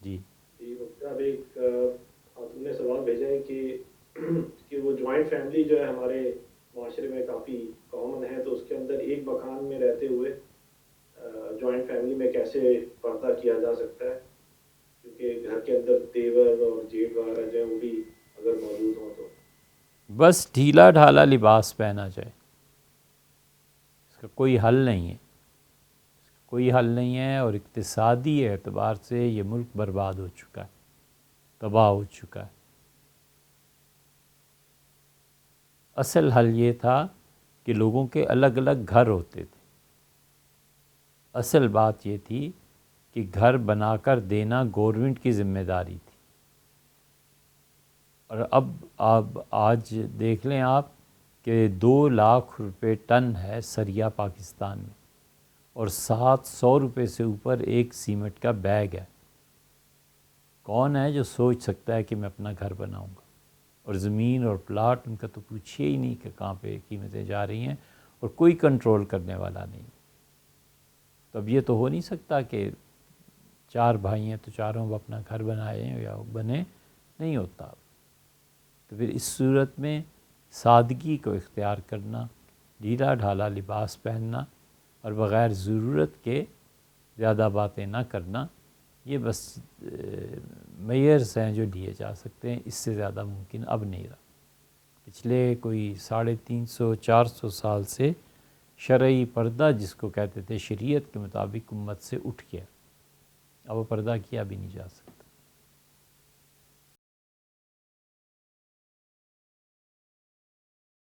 جی جی مفتی صاحب، ایک خاتون نے سوال بھیجا ہے کہ وہ جوائنٹ فیملی جو ہے ہمارے معاشرے میں کافی کامن ہے، تو اس کے اندر ایک مکان میں رہتے ہوئے جوائنٹ فیملی میں کیسے پردہ کیا جا سکتا ہے، کیونکہ گھر کے اندر دیور اور جیٹ وغیرہ جو ہیں وہ بھی اگر موجود ہوں تو۔ بس ڈھیلا ڈھالا لباس پہنا جائے، اس کا کوئی حل نہیں ہے، کوئی حل نہیں ہے، اور اقتصادی اعتبار سے یہ ملک برباد ہو چکا ہے، تباہ ہو چکا ہے۔ اصل حل یہ تھا کہ لوگوں کے الگ الگ گھر ہوتے تھے، اصل بات یہ تھی کہ گھر بنا کر دینا گورنمنٹ کی ذمہ داری تھی۔ اور اب آج دیکھ لیں آپ کہ 2 لاکھ روپے ٹن ہے سریا پاکستان میں، اور 700 روپے سے اوپر ایک سیمنٹ کا بیگ ہے۔ کون ہے جو سوچ سکتا ہے کہ میں اپنا گھر بناؤں گا؟ اور زمین اور پلاٹ ان کا تو پوچھیے ہی نہیں کہ کہاں پہ قیمتیں جا رہی ہیں، اور کوئی کنٹرول کرنے والا نہیں۔ تو اب یہ تو ہو نہیں سکتا کہ 4 بھائی ہیں تو چاروں وہ اپنا گھر بنائیں یا بنے، نہیں ہوتا۔ تو پھر اس صورت میں سادگی کو اختیار کرنا، ڈھیلا ڈھالا لباس پہننا، اور بغیر ضرورت کے زیادہ باتیں نہ کرنا، یہ بس میئرز ہیں جو لیے جا سکتے ہیں، اس سے زیادہ ممکن اب نہیں رہا۔ پچھلے کوئی 350 400 سال سے شرعی پردہ جس کو کہتے تھے شریعت کے مطابق امت سے اٹھ گیا، اب وہ پردہ کیا بھی نہیں جا سکتا۔